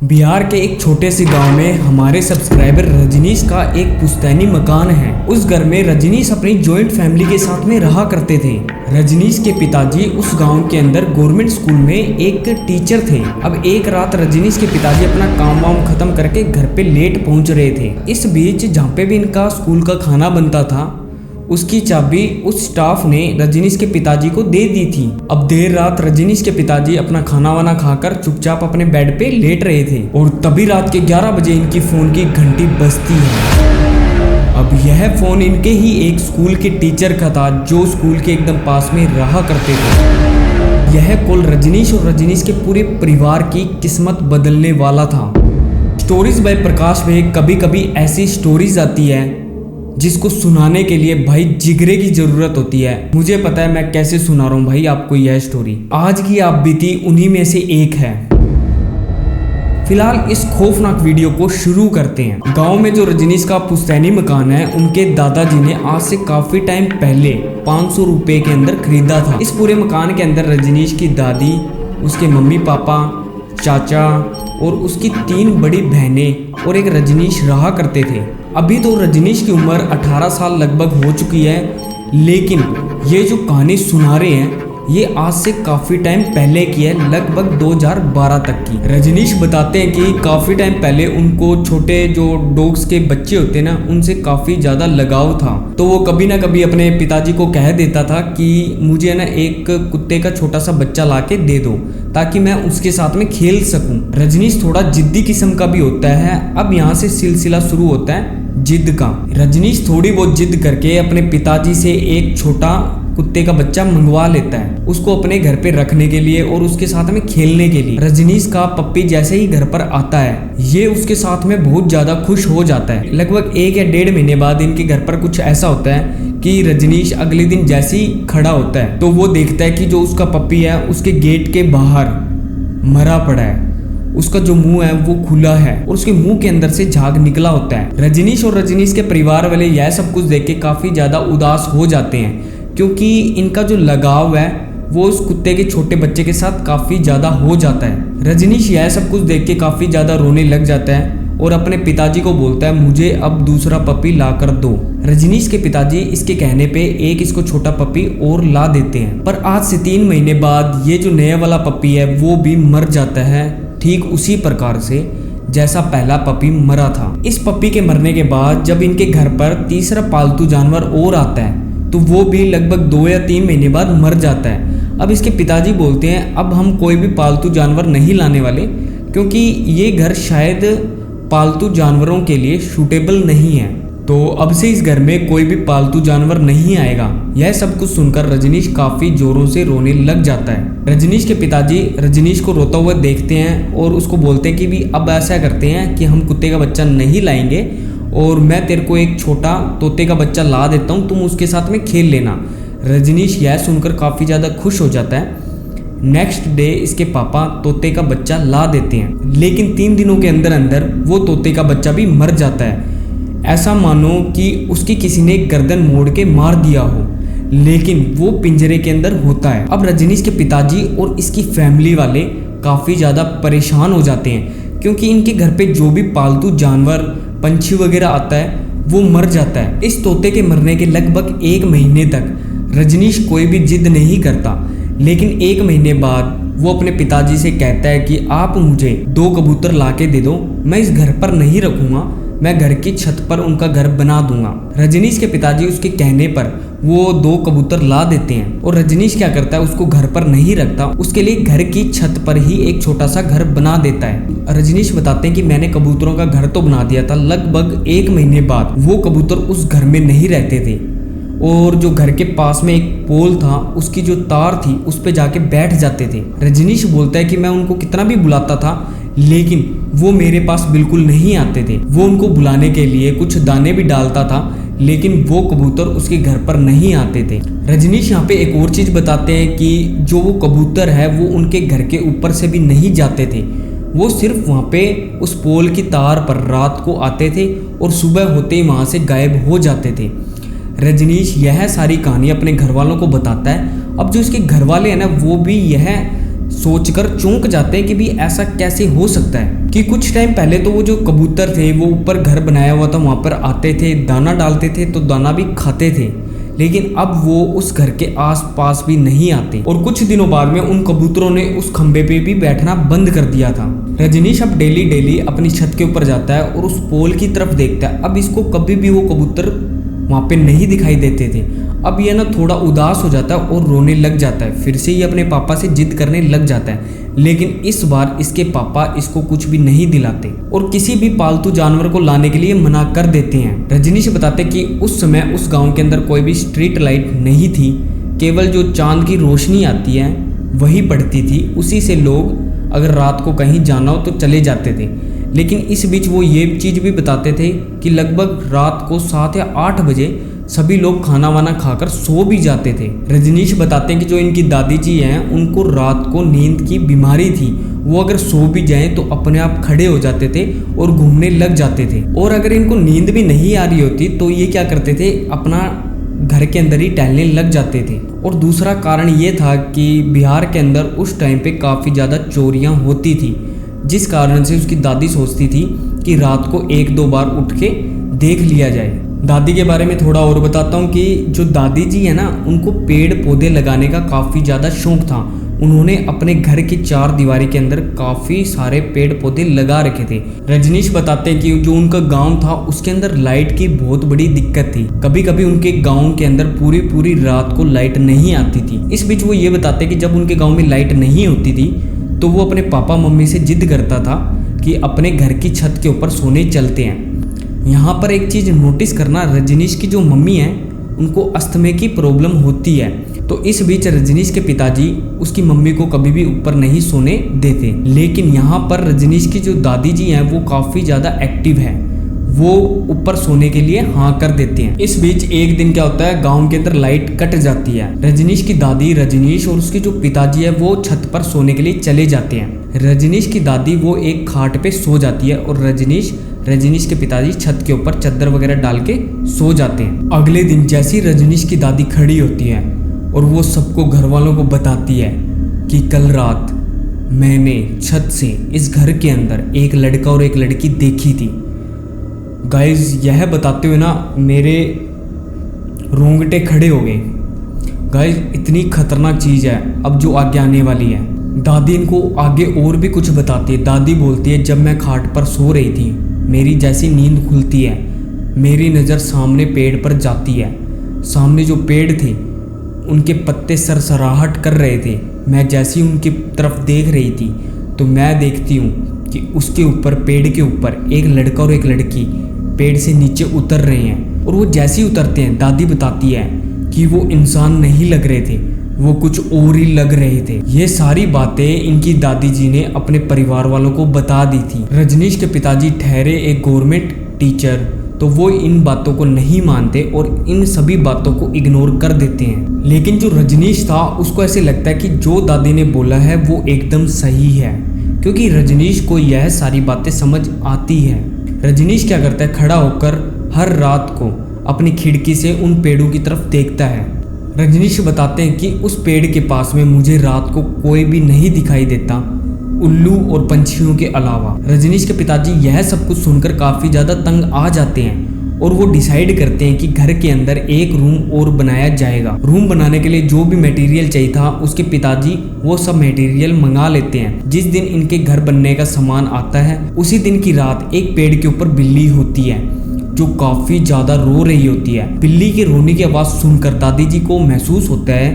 बिहार के एक छोटे से गांव में हमारे सब्सक्राइबर रजनीश का एक पुश्तैनी मकान है। उस घर में रजनीश अपनी जॉइंट फैमिली के साथ में रहा करते थे। रजनीश के पिताजी उस गांव के अंदर गवर्नमेंट स्कूल में एक टीचर थे। अब एक रात रजनीश के पिताजी अपना काम वाम खत्म करके घर पे लेट पहुंच रहे थे। इस बीच जहाँ पे भी इनका स्कूल का खाना बनता था उसकी चाबी उस स्टाफ ने रजनीश के पिताजी को दे दी थी। अब देर रात रजनीश के पिताजी अपना खाना वाना खाकर चुपचाप अपने बेड पे लेट रहे थे और तभी रात के 11 बजे इनकी फोन की घंटी बजती है। अब यह फोन इनके ही एक स्कूल के टीचर का था जो स्कूल के एकदम पास में रहा करते थे। यह कॉल रजनीश और रजनीश के पूरे परिवार की किस्मत बदलने वाला था। स्टोरीज बाय प्रकाश में कभी कभी ऐसी स्टोरीज आती है जिसको सुनाने के लिए भाई जिगरे की जरूरत होती है। मुझे पता है मैं कैसे सुना रहा हूँ भाई आपको यह स्टोरी। आज की आप बीती उन्हीं में से एक है। फिलहाल इस खौफनाक वीडियो को शुरू करते हैं। गांव में जो रजनीश का पुश्तैनी मकान है उनके दादाजी ने आज से काफी टाइम पहले 500 रुपए के अंदर खरीदा था। इस पूरे मकान के अंदर रजनीश की दादी, उसके मम्मी पापा, चाचा और उसकी 3 बड़ी बहनें और एक रजनीश रहा करते थे। अभी तो रजनीश की उम्र 18 साल लगभग हो चुकी है, लेकिन ये जो कहानी सुना रहे हैं ये आज से काफ़ी टाइम पहले की है, लगभग 2012 तक की। रजनीश बताते हैं कि काफ़ी टाइम पहले उनको छोटे जो डॉग्स के बच्चे होते हैं ना उनसे काफ़ी ज़्यादा लगाव था। तो वो कभी ना कभी अपने पिताजी को कह देता था कि मुझे ना एक कुत्ते का छोटा सा बच्चा ला के दे दो ताकि मैं उसके साथ में खेल सकूं। रजनीश थोड़ा जिद्दी किस्म का भी होता है। अब यहाँ से सिलसिला शुरू होता है जिद का। रजनीश थोड़ी बहुत जिद करके अपने पिताजी से एक छोटा कुत्ते का बच्चा मंगवा लेता है, उसको अपने घर पे रखने के लिए और उसके साथ में खेलने के लिए। रजनीश का पप्पी जैसे ही घर पर आता है ये उसके साथ में बहुत ज्यादा खुश हो जाता है। लगभग 1 या 1.5 महीने बाद इनके घर पर कुछ ऐसा होता है कि रजनीश अगले दिन जैसे ही खड़ा होता है तो वो देखता है कि जो उसका पप्पी है उसके गेट के बाहर मरा पड़ा है। उसका जो मुंह है वो खुला है और उसके मुंह के अंदर से झाग निकला होता है। रजनीश और रजनीश के परिवार वाले यह सब कुछ देख के काफी ज्यादा उदास हो जाते हैं क्योंकि इनका जो लगाव है वो उस कुत्ते के छोटे बच्चे के साथ काफी ज्यादा हो जाता है। रजनीश यह सब कुछ देख के काफी ज्यादा रोने लग जाता है और अपने पिताजी को बोलता है मुझे अब दूसरा पपी ला कर दो। रजनीश के पिताजी इसके कहने पे एक इसको छोटा पपी और ला देते हैं, पर आज से 3 महीने बाद ये जो नया वाला पपी है वो भी मर जाता है, ठीक उसी प्रकार से जैसा पहला पपी मरा था। इस पपी के मरने के बाद जब इनके घर पर तीसरा पालतू जानवर और आता है तो वो भी लगभग 2 या 3 महीने बाद मर जाता है। अब इसके पिताजी बोलते हैं अब हम कोई भी पालतू जानवर नहीं लाने वाले क्योंकि ये घर शायद पालतू जानवरों के लिए सूटेबल नहीं है, तो अब से इस घर में कोई भी पालतू जानवर नहीं आएगा। यह सब कुछ सुनकर रजनीश काफी जोरों से रोने लग जाता है। रजनीश के पिताजी रजनीश को रोता हुआ देखते हैं और उसको बोलते हैं कि भी अब ऐसा करते हैं कि हम कुत्ते का बच्चा नहीं लाएंगे और मैं तेरे को एक छोटा तोते का बच्चा ला देता हूँ, तुम उसके साथ में खेल लेना। रजनीश यह सुनकर काफ़ी ज़्यादा खुश हो जाता है। नेक्स्ट डे इसके पापा तोते का बच्चा ला देते हैं, लेकिन 3 दिनों के अंदर अंदर वो तोते का बच्चा भी मर जाता है। ऐसा मानो कि उसकी किसी ने गर्दन मोड़ के मार दिया हो, लेकिन वो पिंजरे के अंदर होता है। अब रजनीश के पिताजी और इसकी फैमिली वाले काफ़ी ज़्यादा परेशान हो जाते हैं क्योंकि इनके घर पे जो भी पालतू जानवर पंछी वगैरह आता है वो मर जाता है। इस तोते के मरने के लगभग 1 महीने तक रजनीश कोई भी जिद नहीं करता, लेकिन 1 महीने बाद वो अपने पिताजी से कहता है कि आप मुझे 2 कबूतर ला के दे दो, मैं इस घर पर नहीं रखूंगा, मैं घर की छत पर उनका घर बना दूंगा। रजनीश के पिताजी उसके कहने पर वो 2 कबूतर ला देते हैं और रजनीश क्या करता है उसको घर पर नहीं रखता, उसके लिए घर की छत पर ही एक छोटा सा घर बना देता है। रजनीश बताते हैं कि मैंने कबूतरों का घर तो बना दिया था, लगभग 1 महीने बाद वो कबूतर उस घर में नहीं रहते थे और जो घर के पास में एक पोल था उसकी जो तार थी उस पे जाके बैठ जाते थे। रजनीश बोलता है कि मैं उनको कितना भी बुलाता था लेकिन वो मेरे पास बिल्कुल नहीं आते थे। वो उनको बुलाने के लिए कुछ दाने भी डालता था लेकिन वो कबूतर उसके घर पर नहीं आते थे। रजनीश यहाँ पे एक और चीज़ बताते हैं कि जो वो कबूतर है वो उनके घर के ऊपर से भी नहीं जाते थे, वो सिर्फ वहाँ पे उस पोल की तार पर रात को आते थे और सुबह होते ही वहाँ से गायब हो जाते थे। रजनीश यह सारी कहानी अपने घर वालों को बताता है। अब जो इसके घर वाले हैं ना वो भी यह सोचकर चौंक जाते हैं कि भी ऐसा कैसे हो सकता है कि कुछ टाइम पहले तो वो जो कबूतर थे वो ऊपर घर बनाया हुआ था वहाँ पर आते थे, दाना डालते थे तो दाना भी खाते थे, लेकिन अब वो उस घर के आसपास भी नहीं आते और कुछ दिनों बाद में उन कबूतरों ने उस खंबे पे भी बैठना बंद कर दिया था। रजनीश अब डेली डेली अपनी छत के ऊपर जाता है और उस पोल की तरफ देखता है। अब इसको कभी भी वो कबूतर वहाँ पे नहीं दिखाई देते थे। अब ये ना थोड़ा उदास हो जाता है और रोने लग जाता है। फिर से ये अपने पापा से जिद करने लग जाता है, लेकिन इस बार इसके पापा इसको कुछ भी नहीं दिलाते और किसी भी पालतू जानवर को लाने के लिए मना कर देते हैं। रजनीश बताते कि उस समय उस गांव के अंदर कोई भी स्ट्रीट लाइट नहीं थी, केवल जो चांद की रोशनी आती है वही पड़ती थी। उसी से लोग अगर रात को कहीं जाना हो तो चले जाते थे। लेकिन इस बीच वो ये चीज़ भी बताते थे कि लगभग रात को 7 या 8 बजे सभी लोग खाना वाना खाकर सो भी जाते थे। रजनीश बताते हैं कि जो इनकी दादी जी हैं उनको रात को नींद की बीमारी थी। वो अगर सो भी जाएं तो अपने आप खड़े हो जाते थे और घूमने लग जाते थे, और अगर इनको नींद भी नहीं आ रही होती तो ये क्या करते थे, अपना घर के अंदर ही टहलने लग जाते थे। और दूसरा कारण ये था कि बिहार के अंदर उस टाइम पे काफ़ी ज़्यादा चोरियां होती थी, जिस कारण से उसकी दादी सोचती थी कि रात को 1-2 बार उठ के देख लिया जाए। दादी के बारे में थोड़ा और बताता हूँ कि जो दादी जी है ना, उनको पेड़ पौधे लगाने का काफ़ी ज़्यादा शौक था। उन्होंने अपने घर की 4 दीवारी के अंदर काफ़ी सारे पेड़ पौधे लगा रखे थे। रजनीश बताते हैं कि जो उनका गांव था उसके अंदर लाइट की बहुत बड़ी दिक्कत थी। कभी कभी उनके गांव के अंदर पूरी रात को लाइट नहीं आती थी। इस बीच वो ये बताते हैं कि जब उनके गाँव में लाइट नहीं होती थी तो वो अपने पापा मम्मी से जिद करता था कि अपने घर की छत के ऊपर सोने चलते हैं। यहाँ पर एक चीज़ नोटिस करना, रजनीश की जो मम्मी है उनको अस्थमे की प्रॉब्लम होती है। तो इस बीच रजनीश के पिताजी उसकी मम्मी को कभी भी ऊपर नहीं सोने देते, लेकिन यहाँ पर रजनीश की जो दादी जी हैं वो काफ़ी ज़्यादा एक्टिव है, वो ऊपर सोने के लिए हाँ कर देते हैं। इस बीच एक दिन क्या होता है, गांव के अंदर लाइट कट जाती है। रजनीश की दादी, रजनीश और उसके जो पिताजी है वो छत पर सोने के लिए चले जाते हैं। रजनीश की दादी वो एक खाट पे सो जाती है और रजनीश के पिताजी छत के ऊपर चादर वगैरह डाल के सो जाते हैं। अगले दिन जैसी रजनीश की दादी खड़ी होती है और वो सबको घर वालों को बताती है कि कल रात मैंने छत से इस घर के अंदर एक लड़का और एक लड़की देखी थी। गाइज यह बताते हुए ना मेरे रोंगटे खड़े हो गए। गाइज इतनी खतरनाक चीज़ है अब जो आगे आने वाली है। दादी इनको आगे और भी कुछ बताती है। दादी बोलती है, जब मैं खाट पर सो रही थी, मेरी जैसी नींद खुलती है, मेरी नज़र सामने पेड़ पर जाती है। सामने जो पेड़ थे उनके पत्ते सरसराहट कर रहे थे। मैं जैसी उनकी तरफ देख रही थी तो मैं देखती हूँ कि उसके ऊपर, पेड़ के ऊपर एक लड़का और एक लड़की पेड़ से नीचे उतर रहे हैं। और वो जैसे ही उतरते हैं, दादी बताती है कि वो इंसान नहीं लग रहे थे, वो कुछ और ही लग रहे थे। ये सारी बातें इनकी दादी जी ने अपने परिवार वालों को बता दी थी। रजनीश के पिताजी ठहरे एक गवर्नमेंट टीचर, तो वो इन बातों को नहीं मानते और इन सभी बातों को इग्नोर कर देते हैं। लेकिन जो रजनीश था उसको ऐसे लगता है कि जो दादी ने बोला है वो एकदम सही है, क्योंकि रजनीश को यह सारी बातें समझ आती है। रजनीश क्या करता है, खड़ा होकर हर रात को अपनी खिड़की से उन पेड़ों की तरफ देखता है। रजनीश बताते हैं कि उस पेड़ के पास में मुझे रात को कोई भी नहीं दिखाई देता, उल्लू और पंछियों के अलावा। रजनीश के पिताजी यह सब कुछ सुनकर काफ़ी ज़्यादा तंग आ जाते हैं और वो डिसाइड करते हैं कि घर के अंदर एक रूम और बनाया जाएगा। रूम बनाने के लिए जो भी मटेरियल चाहिए था उसके पिताजी वो सब मटेरियल मंगा लेते हैं। जिस दिन इनके घर बनने का सामान आता है उसी दिन की रात एक पेड़ के ऊपर बिल्ली होती है जो काफ़ी ज़्यादा रो रही होती है। बिल्ली के रोने की आवाज़ सुनकर दादी जी को महसूस होता है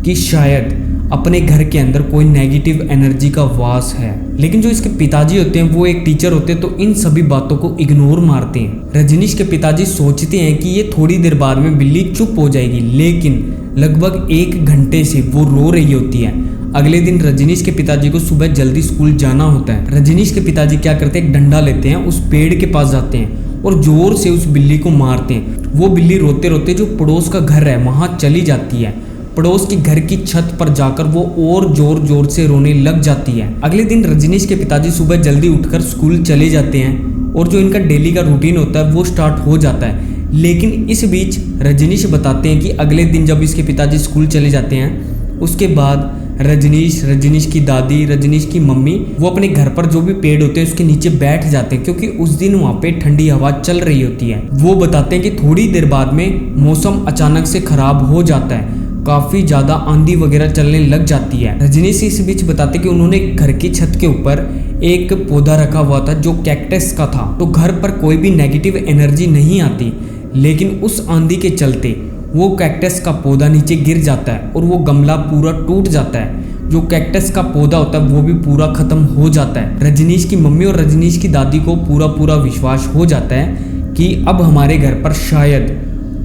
कि शायद अपने घर के अंदर कोई नेगेटिव एनर्जी का वास है। लेकिन जो इसके पिताजी होते हैं वो एक टीचर होते हैं, तो इन सभी बातों को इग्नोर मारते हैं। रजनीश के पिताजी सोचते हैं कि ये थोड़ी देर बाद में बिल्ली चुप हो जाएगी, लेकिन लगभग 1 घंटे से वो रो रही होती है। अगले दिन रजनीश के पिताजी को सुबह जल्दी स्कूल जाना होता है। रजनीश के पिताजी क्या करते हैं, एक डंडा लेते हैं, उस पेड़ के पास जाते हैं और जोर से उस बिल्ली को मारते हैं। वो बिल्ली रोते रोते जो पड़ोस का घर है वहाँ चली जाती है। पड़ोस के घर की छत पर जाकर वो और जोर जोर से रोने लग जाती है। अगले दिन रजनीश के पिताजी सुबह जल्दी उठकर स्कूल चले जाते हैं और जो इनका डेली का रूटीन होता है वो स्टार्ट हो जाता है। लेकिन इस बीच रजनीश बताते हैं कि अगले दिन जब इसके पिताजी स्कूल चले जाते हैं उसके बाद रजनीश की दादी, रजनीश की मम्मी वो अपने घर पर जो भी पेड़ होते हैं उसके नीचे बैठ जाते हैं, क्योंकि उस दिन वहाँ पे ठंडी हवा चल रही होती है। वो बताते हैं कि थोड़ी देर बाद में मौसम अचानक से खराब हो जाता है, काफी ज्यादा आंधी वगैरह चलने लग जाती है। रजनीश इस बीच बताते कि उन्होंने घर की छत के ऊपर एक पौधा रखा हुआ था जो कैक्टस का था, तो घर पर कोई भी नेगेटिव एनर्जी नहीं आती। लेकिन उस आंधी के चलते वो कैक्टस का पौधा नीचे गिर जाता है और वो गमला पूरा टूट जाता है। जो कैक्टस का पौधा होता है वो भी पूरा खत्म हो जाता है। रजनीश की मम्मी और रजनीश की दादी को पूरा विश्वास हो जाता है कि अब हमारे घर पर शायद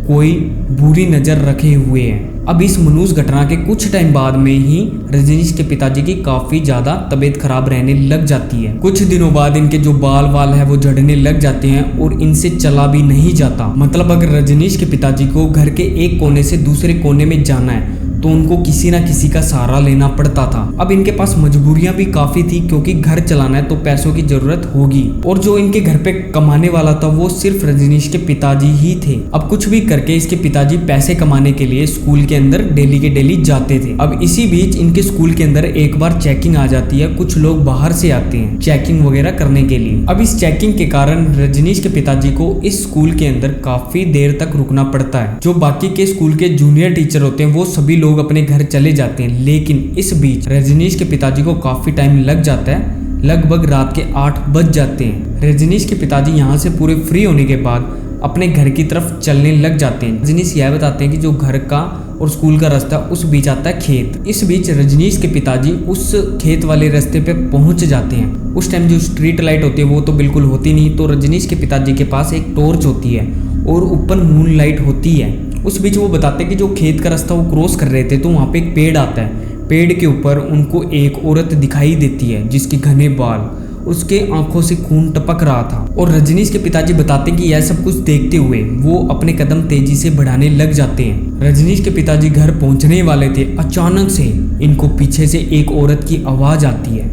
कोई बुरी नज़र रखे हुए हैं। अब इस मनूस घटना के कुछ टाइम बाद में ही रजनीश के पिताजी की काफी ज्यादा तबीयत खराब रहने लग जाती है। कुछ दिनों बाद इनके जो बाल है वो झड़ने लग जाते हैं और इनसे चला भी नहीं जाता। मतलब अगर रजनीश के पिताजी को घर के एक कोने से दूसरे कोने में जाना है तो उनको किसी ना किसी का सहारा लेना पड़ता था। अब इनके पास मजबूरियां भी काफी थी, क्योंकि घर चलाना है तो पैसों की जरूरत होगी, और जो इनके घर पे कमाने वाला था वो सिर्फ रजनीश के पिताजी ही थे। अब कुछ भी करके इसके पिताजी पैसे कमाने के लिए स्कूल के अंदर डेली के डेली जाते थे। अब इसी बीच इनके स्कूल के अंदर एक बार चेकिंग आ जाती है, कुछ लोग बाहर से आते हैं चेकिंग वगैरह करने के लिए। अब इस चेकिंग के कारण रजनीश के पिताजी को इस स्कूल के अंदर काफी देर तक रुकना पड़ता है। जो बाकी के स्कूल के जूनियर टीचर होते हैं वो सभी लोग अपने घर चले जाते हैं, लेकिन इस बीच रजनीश के पिताजी को काफी टाइम लग जाता है, लगभग रात के 8 बज जाते हैं। रजनीश के पिताजी यहाँ से पूरे फ्री होने के बाद अपने घर की तरफ चलने लग जाते हैं। रजनीश यह बताते हैं कि जो घर का और स्कूल का रास्ता उस बीच आता है खेत। इस बीच रजनीश के पिताजी उस खेत वाले रास्ते पे पहुंच जाते हैं। उस टाइम जो स्ट्रीट लाइट होती है वो तो बिल्कुल होती नहीं, तो रजनीश के पिताजी के पास एक टॉर्च होती है और ऊपर मून लाइट होती है। उस बीच वो बताते हैं कि जो खेत का रास्ता वो क्रॉस कर रहे थे तो वहाँ पे एक पेड़ आता है। पेड़ के ऊपर उनको एक औरत दिखाई देती है जिसके घने बाल, उसके आंखों से खून टपक रहा था। और रजनीश के पिताजी बताते हैं कि यह सब कुछ देखते हुए वो अपने कदम तेजी से बढ़ाने लग जाते हैं। रजनीश के पिताजी घर पहुंचने वाले थे, अचानक से इनको पीछे से एक औरत की आवाज आती है,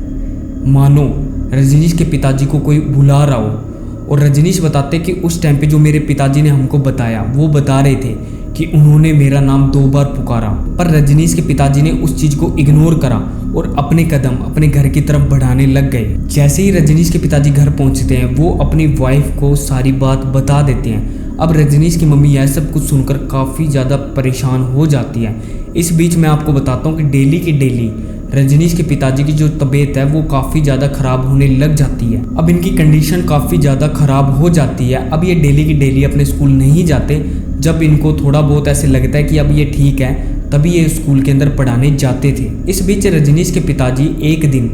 मानो रजनीश के पिताजी को कोई बुला रहा हो। और रजनीश बताते कि उस टाइम पे जो मेरे पिताजी ने हमको बताया, वो बता रहे थे कि उन्होंने मेरा नाम 2 बार पुकारा, पर रजनीश के पिताजी ने उस चीज को इग्नोर करा और अपने कदम अपने घर की तरफ बढ़ाने लग गए। जैसे ही रजनीश के पिताजी घर पहुंचते हैं वो अपनी वाइफ को सारी बात बता देते हैं। अब रजनीश की मम्मी यह सब कुछ सुनकर काफ़ी ज़्यादा परेशान हो जाती है। इस बीच मैं आपको बताता हूँ कि डेली की डेली रजनीश के पिताजी की जो तबीयत है वो काफ़ी ज़्यादा ख़राब होने लग जाती है। अब इनकी कंडीशन काफ़ी ज़्यादा ख़राब हो जाती है। अब ये डेली की डेली अपने स्कूल नहीं जाते। जब इनको थोड़ा बहुत ऐसे लगता है कि अब ये ठीक है, तभी ये स्कूल के अंदर पढ़ाने जाते थे। इस बीच रजनीश के पिताजी एक दिन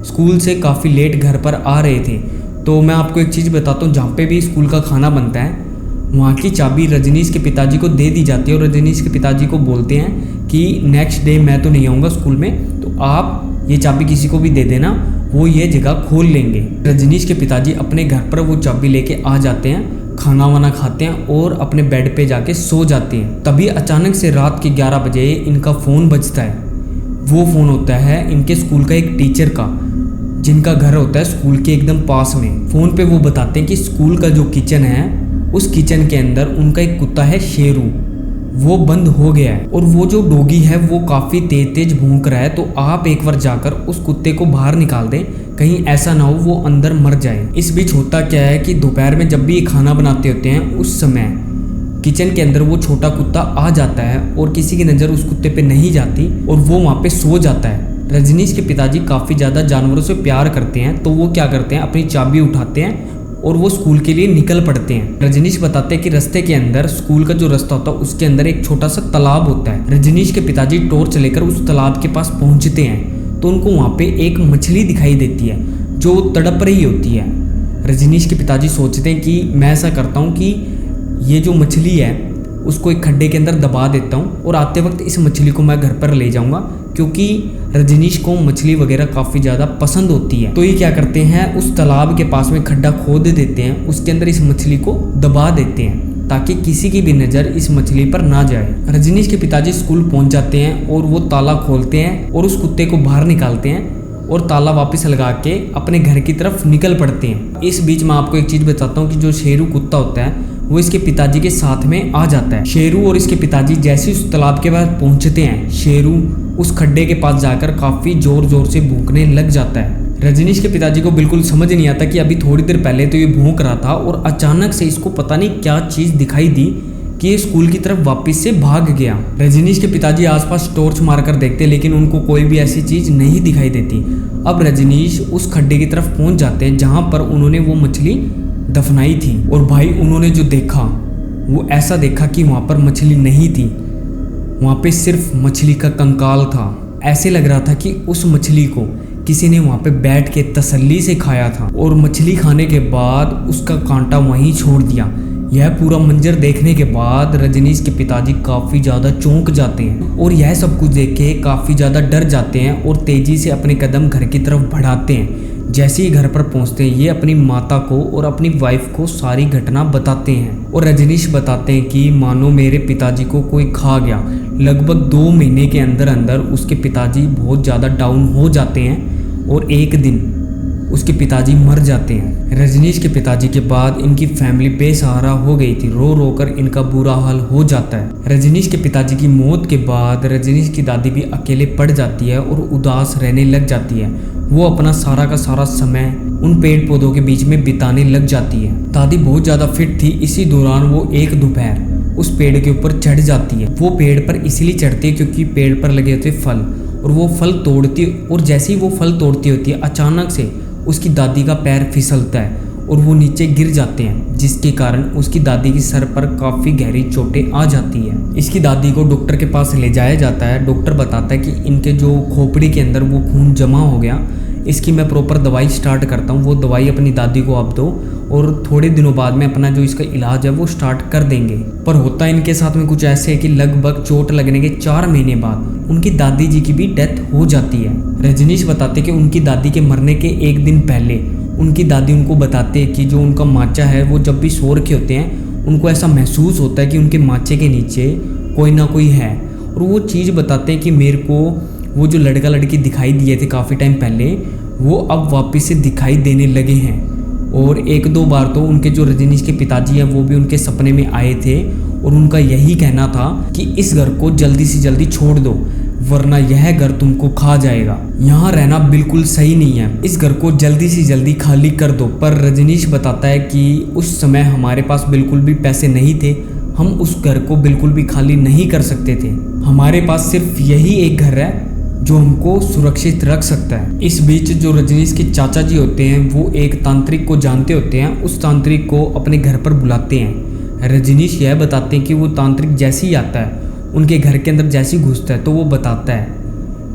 स्कूल से काफ़ी लेट घर पर आ रहे थे। तो मैं आपको एक चीज़ बताता हूँ, जहाँ पे भी स्कूल का खाना बनता है वहाँ की चाबी रजनीश के पिताजी को दे दी जाती है और रजनीश के पिताजी को बोलते हैं कि नेक्स्ट डे मैं तो नहीं आऊँगा स्कूल में, तो आप ये चाबी किसी को भी दे देना, वो ये जगह खोल लेंगे। रजनीश के पिताजी अपने घर पर वो चाबी लेके आ जाते हैं, खाना वाना खाते हैं और अपने बेड पे जाके सो जाते हैं। तभी अचानक से रात के 11 बजे इनका फ़ोन बजता है। वो फ़ोन होता है इनके स्कूल का एक टीचर का, जिनका घर होता है स्कूल के एकदम पास में। फ़ोन पे वो बताते हैं कि स्कूल का जो किचन है उस किचन के अंदर उनका एक कुत्ता है शेरू, वो बंद हो गया है और वो जो डॉगी है वो काफ़ी तेज तेज भौंक रहा है। तो आप एक बार जाकर उस कुत्ते को बाहर निकाल दें, कहीं ऐसा ना हो वो अंदर मर जाए। इस बीच होता क्या है कि दोपहर में जब भी ये खाना बनाते होते हैं उस समय किचन के अंदर वो छोटा कुत्ता आ जाता है और किसी की नज़र उस कुत्ते पे नहीं जाती और वो वहाँ पे सो जाता है। रजनीश के पिताजी काफ़ी ज़्यादा जानवरों से प्यार करते हैं, तो वो क्या करते हैं, अपनी चाबी उठाते हैं और वो स्कूल के लिए निकल पड़ते हैं। रजनीश बताते हैं कि रास्ते के अंदर स्कूल का जो रास्ता होता है उसके अंदर एक छोटा सा तालाब होता है। रजनीश के पिताजी टॉर्च लेकर उस तालाब के पास पहुंचते हैं तो उनको वहाँ पे एक मछली दिखाई देती है जो तड़प रही होती है। रजनीश के पिताजी सोचते हैं कि मैं ऐसा करता हूँ कि ये जो मछली है उसको एक खड्डे के अंदर दबा देता हूँ और आते वक्त इस मछली को मैं घर पर ले जाऊँगा, क्योंकि रजनीश को मछली वगैरह काफ़ी ज़्यादा पसंद होती है। तो ये क्या करते हैं, उस तालाब के पास में खड्डा खोद देते हैं, उसके अंदर इस मछली को दबा देते हैं ताकि किसी की भी नज़र इस मछली पर ना जाए। रजनीश के पिताजी स्कूल पहुंच जाते हैं और वो ताला खोलते हैं और उस कुत्ते को बाहर निकालते हैं और ताला वापस लगा के अपने घर की तरफ निकल पड़ते हैं। इस बीच मैं आपको एक चीज़ बताता हूँ कि जो शेरू कुत्ता होता है वो इसके पिताजी के साथ में आ जाता है। शेरू और इसके पिताजी जैसे उस तालाब के पास पहुंचते हैं, शेरू उस खड्डे के पास जाकर काफी जोर जोर से भूखने लग जाता है। रजनीश के पिताजी को बिल्कुल समझ नहीं आता कि अभी थोड़ी देर पहले तो ये भूख रहा था और अचानक से इसको पता नहीं क्या चीज दिखाई दी कि ये स्कूल की तरफ वापस से भाग गया। रजनीश के पिताजी आसपास टॉर्च मारकर देखते लेकिन उनको कोई भी ऐसी चीज नहीं दिखाई देती। अब रजनीश उस खड्डे की तरफ पहुंच जाते हैं जहां पर उन्होंने वो मछली दफनाई थी। और भाई उन्होंने जो देखा वो ऐसा देखा कि वहां पर मछली नहीं थी, वहां पे सिर्फ मछली का कंकाल था। ऐसे लग रहा था कि उस मछली को किसी ने वहां पे बैठ के तसल्ली से खाया था और मछली खाने के बाद उसका कांटा वहीं छोड़ दिया। यह पूरा मंजर देखने के बाद रजनीश के पिताजी काफी ज्यादा चौंक जाते हैं और यह सब कुछ देख के काफी ज्यादा डर जाते हैं और तेजी से अपने कदम घर की तरफ बढ़ाते हैं। जैसे ही घर पर पहुंचते हैं ये अपनी माता को और अपनी वाइफ को सारी घटना बताते हैं और रजनीश बताते हैं कि मानो मेरे पिताजी को कोई खा गया। लगभग 2 महीने के अंदर अंदर उसके पिताजी बहुत ज़्यादा डाउन हो जाते हैं और एक दिन उसके पिताजी मर जाते हैं। रजनीश के पिताजी के बाद इनकी फैमिली बेसहारा हो गई थी, रो रो कर इनका बुरा हाल हो जाता है। रजनीश के पिताजी की मौत के बाद रजनीश की दादी भी अकेले पड़ जाती है और उदास रहने लग जाती है। वो अपना सारा का सारा समय उन पेड़ पौधों के बीच में बिताने लग जाती है। दादी बहुत ज़्यादा फिट थी। इसी दौरान वो एक दोपहर उस पेड़ के ऊपर चढ़ जाती है। वो पेड़ पर इसलिए चढ़ती है क्योंकि पेड़ पर लगे होते फल और वो फल तोड़ती, और जैसे ही वो फल तोड़ती होती है अचानक से उसकी दादी का पैर फिसलता है और वो नीचे गिर जाते हैं, जिसके कारण उसकी दादी की सर पर काफ़ी गहरी चोटें आ जाती है। इसकी दादी को डॉक्टर के पास ले जाया जाता है। डॉक्टर बताता है कि इनके जो खोपड़ी के अंदर वो खून जमा हो गया, इसकी मैं प्रॉपर दवाई स्टार्ट करता हूँ। वो दवाई अपनी दादी को आप दो और थोड़े दिनों बाद में अपना जो इसका इलाज है वो स्टार्ट कर देंगे। पर होता इनके साथ में कुछ ऐसे है कि लगभग चोट लगने के 4 महीने बाद उनकी दादी जी की भी डेथ हो जाती है। रजनीश बताते कि उनकी दादी के मरने के 1 दिन पहले उनकी दादी उनको बताते हैं कि जो उनका माचा है वो जब भी सो रखे होते हैं उनको ऐसा महसूस होता है कि उनके माचे के नीचे कोई ना कोई है। और वो चीज़ बताते हैं कि मेरे को वो जो लड़का लड़की दिखाई दिए थे काफ़ी टाइम पहले वो अब वापस से दिखाई देने लगे हैं। और 1-2 बार तो उनके जो रजनीश के पिताजी हैं वो भी उनके सपने में आए थे और उनका यही कहना था कि इस घर को जल्दी से जल्दी छोड़ दो वरना यह घर तुमको खा जाएगा। यहाँ रहना बिल्कुल सही नहीं है, इस घर को जल्दी से जल्दी खाली कर दो। पर रजनीश बताता है कि उस समय हमारे पास बिल्कुल भी पैसे नहीं थे, हम उस घर को बिल्कुल भी खाली नहीं कर सकते थे। हमारे पास सिर्फ यही एक घर है जो हमको सुरक्षित रख सकता है। इस बीच जो रजनीश के चाचा जी होते हैं वो एक तांत्रिक को जानते होते हैं। उस तांत्रिक को अपने घर पर बुलाते हैं। रजनीश यह बताते हैं कि वो तांत्रिक जैसे ही आता है उनके घर के अंदर जैसे ही घुसता है तो वो बताता है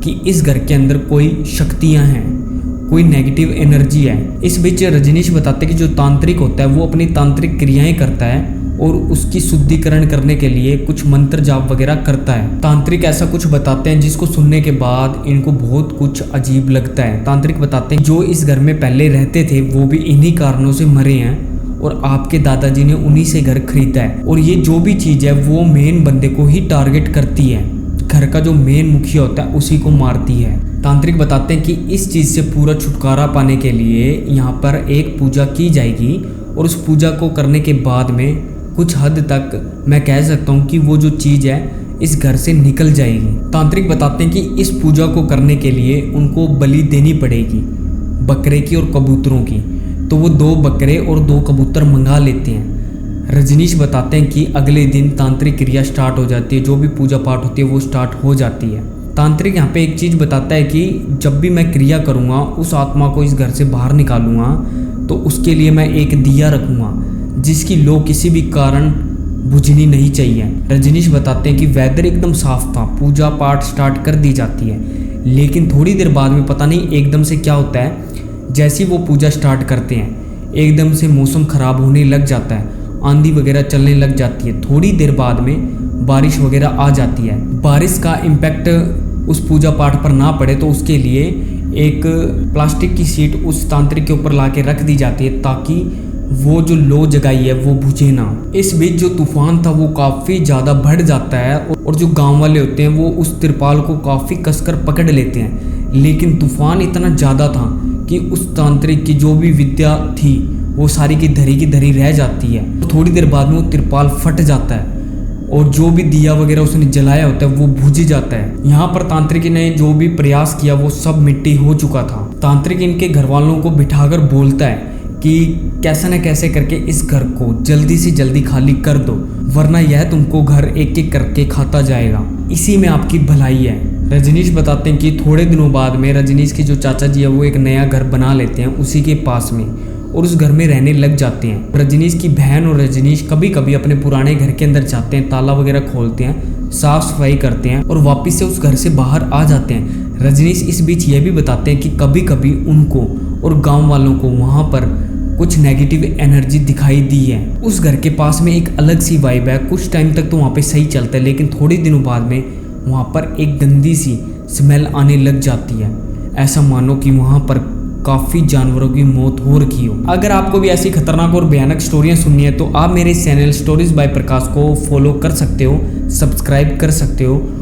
कि इस घर के अंदर कोई शक्तियाँ हैं, कोई नेगेटिव एनर्जी है। इस बीच रजनीश बताते हैं कि जो तांत्रिक होता है वो अपनी तांत्रिक क्रियाएं करता है और उसकी शुद्धिकरण करने के लिए कुछ मंत्र जाप वगैरह करता है। तांत्रिक ऐसा कुछ बताते हैं जिसको सुनने के बाद इनको बहुत कुछ अजीब लगता है। तांत्रिक बताते हैं जो इस घर में पहले रहते थे वो भी इन्हीं कारणों से मरे हैं और आपके दादाजी ने उन्हीं से घर खरीदा है और ये जो भी चीज़ है वो मेन बंदे को ही टारगेट करती है। घर का जो मेन मुखिया होता है उसी को मारती है। तांत्रिक बताते हैं कि इस चीज़ से पूरा छुटकारा पाने के लिए यहाँ पर एक पूजा की जाएगी और उस पूजा को करने के बाद में कुछ हद तक मैं कह सकता हूँ कि वो जो चीज़ है इस घर से निकल जाएगी। तांत्रिक बताते हैं कि इस पूजा को करने के लिए उनको बलि देनी पड़ेगी बकरे की और कबूतरों की। तो वो 2 बकरे और 2 कबूतर मंगा लेते हैं। रजनीश बताते हैं कि अगले दिन तांत्रिक क्रिया स्टार्ट हो जाती है, जो भी पूजा पाठ होती है वो स्टार्ट हो जाती है। तांत्रिक यहाँ पे एक चीज़ बताता है कि जब भी मैं क्रिया करूँगा उस आत्मा को इस घर से बाहर निकालूंगा तो उसके लिए मैं एक दिया रखूँगा जिसकी लो किसी भी कारण बुझनी नहीं चाहिए। रजनीश बताते हैं कि वेदर एकदम साफ था, पूजा पाठ स्टार्ट कर दी जाती है, लेकिन थोड़ी देर बाद में पता नहीं एकदम से क्या होता है। जैसे ही वो पूजा स्टार्ट करते हैं एकदम से मौसम ख़राब होने लग जाता है, आंधी वगैरह चलने लग जाती है। थोड़ी देर बाद में बारिश वगैरह आ जाती है। बारिश का इम्पैक्ट उस पूजा पाठ पर ना पड़े तो उसके लिए एक प्लास्टिक की शीट उस तांत्रिक के ऊपर ला के रख दी जाती है ताकि वो जो लो जगाई है वो बुझे ना। इस बीच जो तूफान था वो काफ़ी ज़्यादा बढ़ जाता है और जो गांव वाले होते हैं वो उस तिरपाल को काफ़ी कसकर पकड़ लेते हैं, लेकिन तूफान इतना ज़्यादा था कि उस तांत्रिक की जो भी विद्या थी वो सारी की धरी रह जाती है। थोड़ी देर बाद में वो तिरपाल फट जाता है और जो भी दिया वगैरह उसने जलाया होता है वो बुझ जाता है। यहाँ पर तांत्रिक ने जो भी प्रयास किया वो सब मिट्टी हो चुका था। तांत्रिक इनके घर वालों को बिठाकर बोलता है कि कैसे न कैसे करके इस घर को जल्दी से जल्दी खाली कर दो, वरना यह तुमको घर एक एक करके खाता जाएगा, इसी में आपकी भलाई है। रजनीश बताते हैं कि थोड़े दिनों बाद में रजनीश के जो चाचा जी है वो एक नया घर बना लेते हैं उसी के पास में, और उस घर में रहने लग जाते हैं। रजनीश की बहन और रजनीश कभी कभी अपने पुराने घर के अंदर जाते हैं, ताला वगैरह खोलते हैं, साफ सफाई करते हैं और वापस से उस घर से बाहर आ जाते हैं। रजनीश इस बीच ये भी बताते हैं कि कभी कभी उनको और गांव वालों को वहां पर कुछ नेगेटिव एनर्जी दिखाई दी है। उस घर के पास में एक अलग सी वाइब है। कुछ टाइम तक तो वहाँ पे सही चलता है, लेकिन थोड़े दिनों बाद में वहाँ पर एक गंदी सी स्मेल आने लग जाती है, ऐसा मानो कि वहाँ पर काफ़ी जानवरों की मौत हो रखी हो। अगर आपको भी ऐसी खतरनाक और भयानक स्टोरियाँ सुननी है तो आप मेरे चैनल स्टोरीज बाय प्रकाश को फॉलो कर सकते हो, सब्सक्राइब कर सकते हो